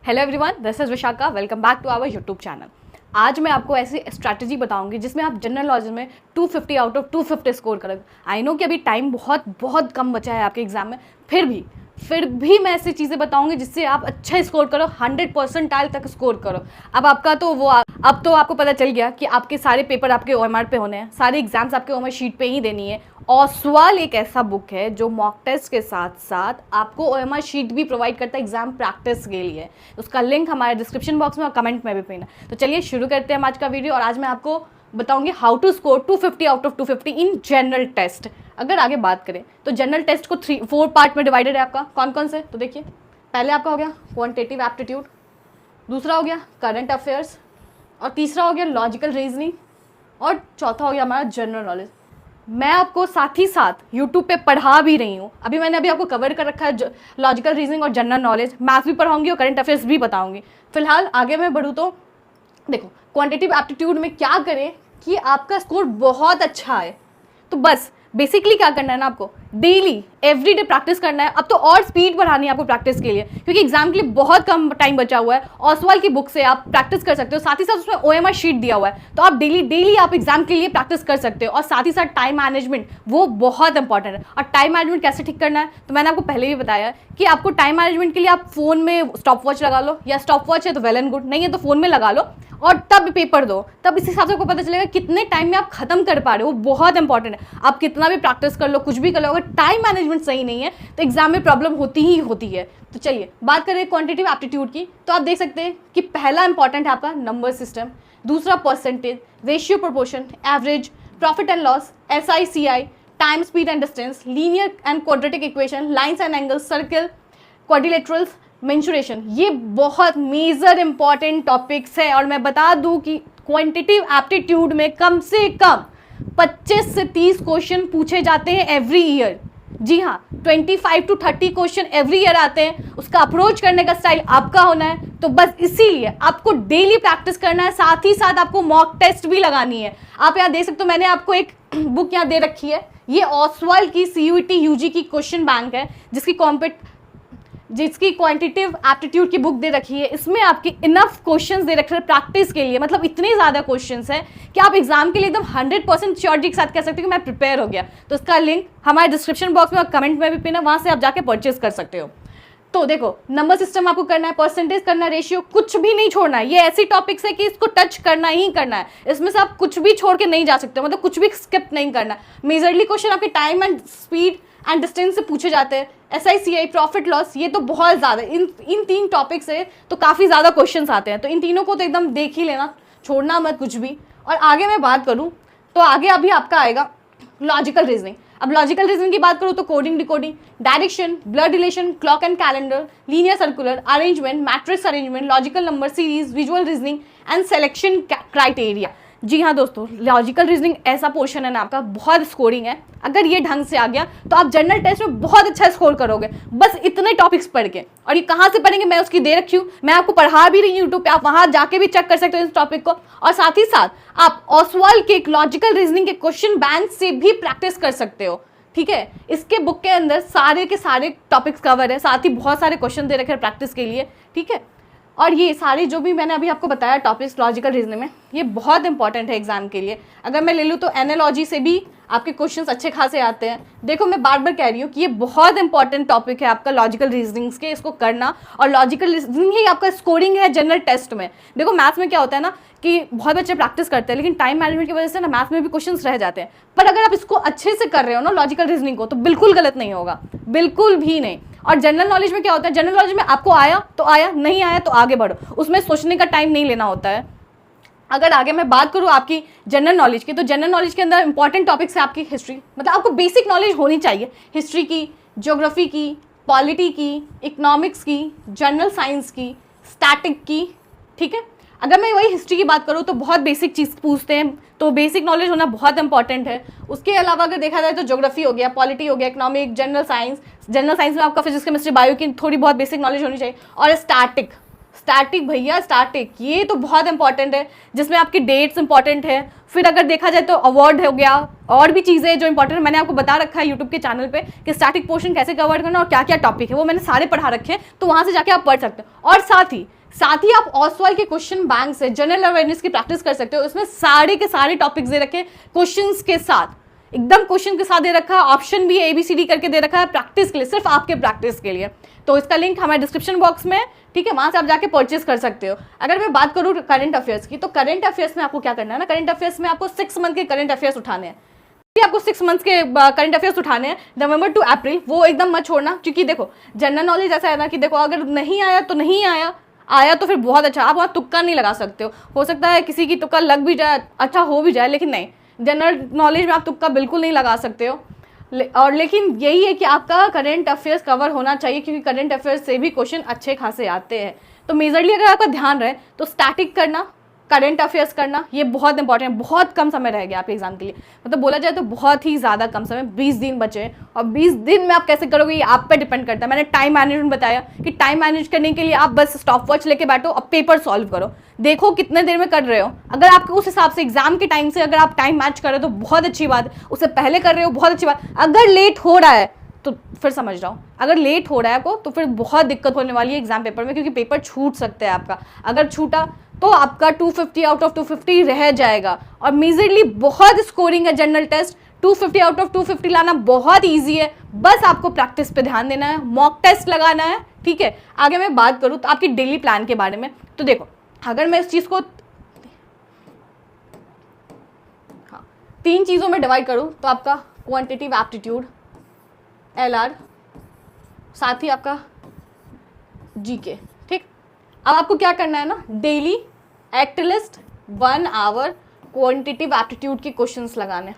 Hello everyone, this is Vishakha. Welcome back to our YouTube channel. आज मैं आपको ऐसी स्ट्रैटेजी बताऊंगी जिसमें आप जनरल नॉलेज में 250 आउट ऑफ 250 स्कोर करोगे। आई नो कि अभी टाइम बहुत बहुत कम बचा है आपके एग्जाम में, फिर भी मैं ऐसी चीज़ें बताऊंगी जिससे आप अच्छा स्कोर करो, 100% तक स्कोर करो। अब आपका तो अब तो आपको पता चल गया कि आपके सारे पेपर आपके OMR पे होने हैं, सारे एग्जाम्स आपके OMR शीट पे ही देनी है। ओसवाल एक ऐसा बुक है जो मॉक टेस्ट के साथ साथ आपको OMR शीट भी प्रोवाइड करता है एग्जाम प्रैक्टिस के लिए। उसका लिंक हमारे डिस्क्रिप्शन बॉक्स में और कमेंट में भी पिन है। तो चलिए शुरू करते हैं आज का वीडियो। और आज मैं आपको बताऊंगी how to score 250 out of 250 in general test. अगर आगे बात करें तो जनरल टेस्ट को 4 पार्ट में डिवाइडेड है आपका। कौन कौन से? तो देखिए, पहले आपका हो गया क्वांटिटेटिव एप्टीट्यूड, दूसरा हो गया करंट अफेयर्स, और तीसरा हो गया लॉजिकल रीजनिंग, और चौथा हो गया हमारा जनरल नॉलेज। मैं आपको साथ ही साथ यूट्यूब पे पढ़ा भी रही हूँ। मैंने आपको कवर कर रखा है लॉजिकल रीजनिंग और जनरल नॉलेज। मैथ्स भी पढ़ाऊंगी और करंट अफेयर्स भी बताऊंगी। फिलहाल आगे मैं बढ़ूँ तो देखो, क्वांटिटेटिव एप्टीट्यूड में क्या करें कि आपका स्कोर बहुत अच्छा है। तो बस बेसिकली क्या करना है ना, आपको डेली एवरीडे प्रैक्टिस करना है। अब तो और स्पीड बढ़ानी है आपको प्रैक्टिस के लिए, क्योंकि एग्जाम के लिए बहुत कम टाइम बचा हुआ है। ओसवाल की बुक से आप प्रैक्टिस कर सकते हो, साथ ही साथ उसमें OMR शीट दिया हुआ है, तो आप डेली आप एग्जाम के लिए प्रैक्टिस कर सकते हो। और साथ ही साथ टाइम मैनेजमेंट वो बहुत इंपॉर्टेंट है। और टाइम मैनेजमेंट कैसे ठीक करना है, तो मैंने आपको पहले भी बताया कि आपको टाइम मैनेजमेंट के लिए आप फोन में स्टॉप वॉच लगा लो, या स्टॉप वॉच है तो वेल एंड गुड, नहीं है तो फोन में लगा लो और तब पेपर दो। तब इस हिसाब से आपको पता चलेगा कितने टाइम में आप खत्म कर पा रहे हो। वो बहुत इंपॉर्टेंट है। आप कितना भी प्रैक्टिस कर लो, कुछ भी कर लो, अगर टाइम मैनेजमेंट सही नहीं है तो एग्जाम में प्रॉब्लम होती ही होती है। तो चलिए बात करें क्वांटिटेटिव एप्टीट्यूड की। तो आप देख सकते हैं कि पहला इंपॉर्टेंट है आपका नंबर सिस्टम, दूसरा percentage, ratio proportion, average, profit and loss, SICI, time speed and distance, linear and quadratic equation, lines and angles, circle, quadrilaterals, mensuration. ये बहुत मेजर इंपॉर्टेंट टॉपिक्स है। और मैं बता दूं कि क्वांटिटेटिव एप्टीट्यूड में कम से कम 25 से 30 क्वेश्चन पूछे जाते हैं एवरी ईयर। जी हाँ, 25 to 30 क्वेश्चन एवरी ईयर आते हैं। उसका अप्रोच करने का स्टाइल आपका होना है। तो बस इसीलिए आपको डेली प्रैक्टिस करना है, साथ ही साथ आपको मॉक टेस्ट भी लगानी है। आप यहाँ देख सकते हो, मैंने आपको एक बुक यहाँ दे रखी है। ये ओसवाल की CUET UG की क्वेश्चन बैंक है, जिसकी क्वांटिटेटिव एप्टीट्यूड की बुक दे रखी है। इसमें आपकी इनफ क्वेश्चंस दे रखे हैं प्रैक्टिस के लिए। मतलब इतने ज़्यादा क्वेश्चंस हैं कि आप एग्जाम के लिए एकदम 100% श्योरिटी के साथ कह सकते हो कि मैं प्रिपेयर हो गया। तो इसका लिंक हमारे डिस्क्रिप्शन बॉक्स में और कमेंट में भी पिन है, वहाँ से आप जाके परचेज कर सकते हो। तो देखो, नंबर सिस्टम आपको करना है, परसेंटेज करना है, रेशियो, कुछ भी नहीं छोड़ना है। ये ऐसी टॉपिक्स है कि इसको टच करना ही करना है। इसमें से आप कुछ भी छोड़ के नहीं जा सकते, मतलब कुछ भी स्किप नहीं करना है। मेजरली क्वेश्चन आपके time and speed and distance से पूछे जाते हैं। SICI, प्रॉफिट लॉस, ये तो बहुत ज़्यादा इन 3 टॉपिक से तो काफ़ी ज़्यादा क्वेश्चंस आते हैं। तो इन तीनों को तो एकदम देख ही लेना, छोड़ना मत कुछ भी। और आगे मैं बात करूँ तो आगे अभी आपका आएगा लॉजिकल रीजनिंग। अब लॉजिकल रीजनिंग की बात करूँ तो coding, decoding, direction, blood relation, clock and calendar, linear circular, arrangement, matrix arrangement, logical number series, visual reasoning and selection criteria. जी हाँ दोस्तों, लॉजिकल रीजनिंग ऐसा पोर्शन है ना आपका, बहुत स्कोरिंग है। अगर ये ढंग से आ गया तो आप जनरल टेस्ट में बहुत अच्छा स्कोर करोगे, बस इतने टॉपिक्स पढ़ के। और ये कहाँ से पढ़ेंगे, मैं उसकी दे रखी हूँ, मैं आपको पढ़ा भी रही हूँ यूट्यूब पे, आप वहाँ जाके भी चेक कर सकते हो इस टॉपिक को। और साथ ही साथ आप ओसवाल के लॉजिकल रीजनिंग के क्वेश्चन बैंक से भी प्रैक्टिस कर सकते हो। ठीक है, इसके बुक के अंदर सारे के सारे टॉपिक्स कवर है, साथ ही बहुत सारे क्वेश्चन दे रखे हैं प्रैक्टिस के लिए। ठीक है, और ये सारे जो भी मैंने अभी आपको बताया टॉपिक्स लॉजिकल रीजनिंग में, ये बहुत इंपॉर्टेंट है एग्जाम के लिए। अगर मैं ले लूँ तो एनालॉजी से भी आपके क्वेश्चंस अच्छे खासे आते हैं। देखो, मैं बार बार कह रही हूँ कि ये बहुत इंपॉर्टेंट टॉपिक है आपका लॉजिकल रीजनिंग्स के, इसको करना। और लॉजिकल रीजनिंग ही आपका स्कोरिंग है जनरल टेस्ट में। देखो, मैथ्स में क्या होता है ना कि बहुत बच्चे प्रैक्टिस करते हैं, लेकिन टाइम मैनेजमेंट की वजह से ना मैथ्स में भी क्वेश्चंस रह जाते हैं। पर अगर आप इसको अच्छे से कर रहे हो ना लॉजिकल रीजनिंग को, तो बिल्कुल गलत नहीं होगा, बिल्कुल भी नहीं। और जनरल नॉलेज में क्या होता है, जनरल नॉलेज में आपको आया तो आया, नहीं आया तो आगे बढ़ो, उसमें सोचने का टाइम नहीं लेना होता है। अगर आगे मैं बात करूँ आपकी जनरल नॉलेज की, तो जनरल नॉलेज के अंदर इंपॉर्टेंट टॉपिक्स है आपकी हिस्ट्री। मतलब आपको बेसिक नॉलेज होनी चाहिए हिस्ट्री की, ज्योग्राफी की, पॉलिटी की, इकोनॉमिक्स की, जनरल साइंस की, स्टैटिक की। ठीक है, अगर मैं वही हिस्ट्री की बात करूँ तो बहुत बेसिक चीज़ पूछते हैं, तो बेसिक नॉलेज होना बहुत इंपॉर्टेंट है। उसके अलावा अगर देखा जाए तो ज्योग्राफी हो गया, पॉलिटी हो गया, इकोनॉमिक, जनरल साइंस में आपका फिजिक्स, केमिस्ट्री, बायो की थोड़ी बहुत बेसिक नॉलेज होनी चाहिए। और स्टैटिक भैया, स्टैटिक ये तो बहुत इंपॉर्टेंट है, जिसमें आपकी डेट्स इंपॉर्टेंट है। फिर अगर देखा जाए तो अवार्ड हो गया, और भी चीज़ें जो इंपॉर्टेंट है, मैंने आपको बता रखा है यूट्यूब के चैनल पे कि स्टैटिक पोर्शन कैसे कवर करना और क्या क्या टॉपिक है, वो मैंने सारे पढ़ा रखे हैं, तो वहाँ से जाके आप पढ़ सकते हो। और साथ ही साथ ही आप ऑसवाल के क्वेश्चन बैंक से जनरल अवेयरनेस की प्रैक्टिस कर सकते हो। इसमें सारे के सारे टॉपिक्स दे रखे क्वेश्चंस के साथ, एकदम क्वेश्चन के साथ दे रखा है, ऑप्शन भी ABCD करके दे रखा है प्रैक्टिस के लिए, सिर्फ आपके प्रैक्टिस के लिए। तो इसका लिंक हमारे डिस्क्रिप्शन बॉक्स में, ठीक है, वहां से आप जाके परचेज कर सकते हो। अगर मैं बात करूँ करंट अफेयर्स की, तो करंट अफेयर्स में आपको क्या करना है ना, करंट अफेयर्स में आपको 6 मंथ के करंट अफेयर्स उठाने हैं। आपको 6 मंथ्स के करंट अफेयर्स उठाने हैं, नवंबर टू अप्रैल, वो एकदम मत छोड़ना। क्योंकि देखो जनरल नॉलेज ऐसा है ना कि देखो अगर नहीं आया तो नहीं आया, आया तो फिर बहुत अच्छा, आप वहाँ तुक्का नहीं लगा सकते हो सकता है किसी की तुक्का लग भी जाए, अच्छा हो भी जाए, लेकिन नहीं, जनरल नॉलेज में आप तुक्का बिल्कुल नहीं लगा सकते हो। और लेकिन यही है कि आपका करंट अफेयर्स कवर होना चाहिए, क्योंकि करंट अफेयर्स से भी क्वेश्चन अच्छे खासे आते हैं। तो मेजरली अगर आपका ध्यान रहे तो स्टैटिक करना, करंट अफेयर्स करना, ये बहुत इंपॉर्टेंट है। बहुत कम समय रह गया आपके एग्जाम के लिए, मतलब बोला जाए तो बहुत ही ज़्यादा कम समय, 20 दिन बचे हैं। और 20 दिन में आप कैसे करोगे ये आप पे डिपेंड करता है। मैंने टाइम मैनेजमेंट बताया कि टाइम मैनेज करने के लिए आप बस स्टॉप वॉच लेके बैठो और पेपर सॉल्व करो, देखो कितने देर में कर रहे हो। अगर आपको उस हिसाब से एग्जाम के टाइम से अगर आप टाइम मैच कर रहे हो तो बहुत अच्छी बात है, उससे पहले कर रहे हो बहुत अच्छी बात। अगर लेट हो रहा है तो फिर समझ रहा हूँ, अगर लेट हो रहा है आपको तो फिर बहुत दिक्कत होने वाली है एग्जाम पेपर में, क्योंकि पेपर छूट सकता है आपका। अगर छूटा तो आपका 250 आउट ऑफ 250 रह जाएगा। और मेजरली बहुत स्कोरिंग है जनरल टेस्ट, 250 आउट ऑफ 250 लाना बहुत ईजी है, बस आपको प्रैक्टिस पे ध्यान देना है, मॉक टेस्ट लगाना है, ठीक है। आगे मैं बात करूँ तो आपकी डेली प्लान के बारे में, तो देखो अगर मैं इस चीज़ को 3 चीज़ों में डिवाइड करूँ तो आपका क्वांटिटिव एप्टीट्यूड, LR, साथ ही आपका GK, ठीक। अब आपको क्या करना है ना, daily at least 1 hour quantitative aptitude के क्वेश्चंस लगाने,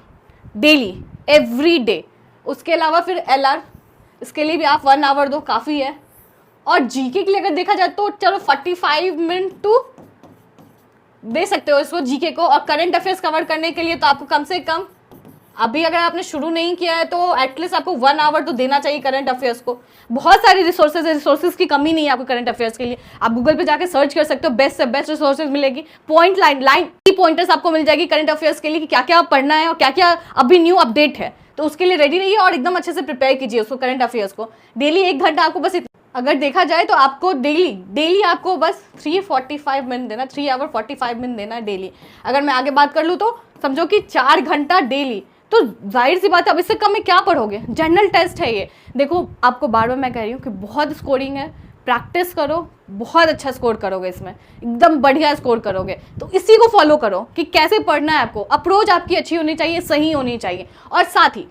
डेली एवरी डे। उसके अलावा फिर LR, इसके लिए भी आप 1 आवर दो, काफ़ी है। और GK के लिए अगर देखा जाए तो चलो 45 मिनट टू दे सकते हो इसको GK को। और करंट अफेयर्स कवर करने के लिए तो आपको कम से कम, अभी अगर आपने शुरू नहीं किया है तो एटलीस्ट आपको 1 आवर तो देना चाहिए करंट अफेयर्स को। बहुत सारे रिसोर्सेज है, रिसोर्सेज की कमी नहीं है आपको करंट अफेयर्स के लिए। आप गूगल पे जाके सर्च कर सकते हो, बेस्ट से बेस्ट रिसोर्सेज मिलेगी, पॉइंट लाइन की पॉइंटर्स आपको मिल जाएगी करंट अफेयर्स के लिए कि क्या क्या पढ़ना है और क्या क्या अभी न्यू अपडेट है। तो उसके लिए रेडी रहिए और एकदम अच्छे से प्रिपेयर कीजिए उसको, करंट अफेयर्स को। डेली 1 घंटा आपको बस, अगर देखा जाए तो आपको डेली आपको बस 3:45 मिनट देना, 3 आवर 45 मिनट देना है डेली। अगर मैं आगे बात कर लूँ तो समझो कि 4 घंटा डेली, तो जाहिर सी बात है अब इससे कम में क्या पढ़ोगे, जनरल टेस्ट है ये। देखो आपको बार बार मैं कह रही हूँ कि बहुत स्कोरिंग है, प्रैक्टिस करो, बहुत अच्छा स्कोर करोगे इसमें, एकदम बढ़िया स्कोर करोगे। तो इसी को फॉलो करो कि कैसे पढ़ना है आपको, अप्रोच आपकी अच्छी होनी चाहिए, सही होनी चाहिए। और साथ ही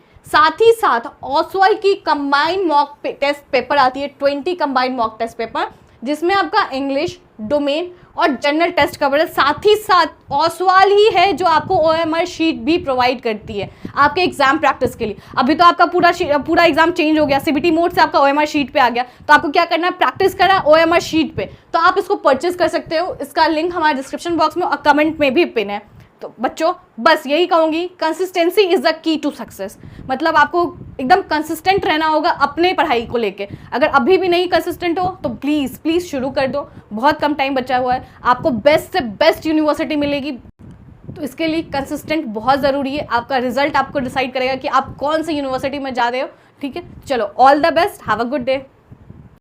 ऑसवाल की कंबाइंड मॉक टेस्ट पेपर आती है, 20 कंबाइंड मॉक टेस्ट पेपर, जिसमें आपका इंग्लिश, डोमेन और जनरल टेस्ट कवर है। साथ ही साथ ऑसवाल ही है जो आपको OMR शीट भी प्रोवाइड करती है आपके एग्जाम प्रैक्टिस के लिए। अभी तो आपका पूरा एग्जाम चेंज हो गया, CBT मोड से आपका OMR शीट पे आ गया, तो आपको क्या करना है, प्रैक्टिस करना है OMR शीट पे। तो आप इसको परचेज कर सकते हो, इसका लिंक हमारे डिस्क्रिप्शन बॉक्स में और कमेंट में भी पिन है। तो बच्चों बस यही कहूँगी, consistency is the key to success. मतलब आपको एकदम कंसिस्टेंट रहना होगा अपने पढ़ाई को लेके। अगर अभी भी नहीं कंसिस्टेंट हो तो प्लीज़ शुरू कर दो, बहुत कम टाइम बचा हुआ है, आपको बेस्ट से बेस्ट यूनिवर्सिटी मिलेगी। तो इसके लिए कंसिस्टेंट बहुत ज़रूरी है, आपका रिजल्ट आपको डिसाइड करेगा कि आप कौन सी यूनिवर्सिटी में जा रहे हो, ठीक है। चलो all the best, have a good day.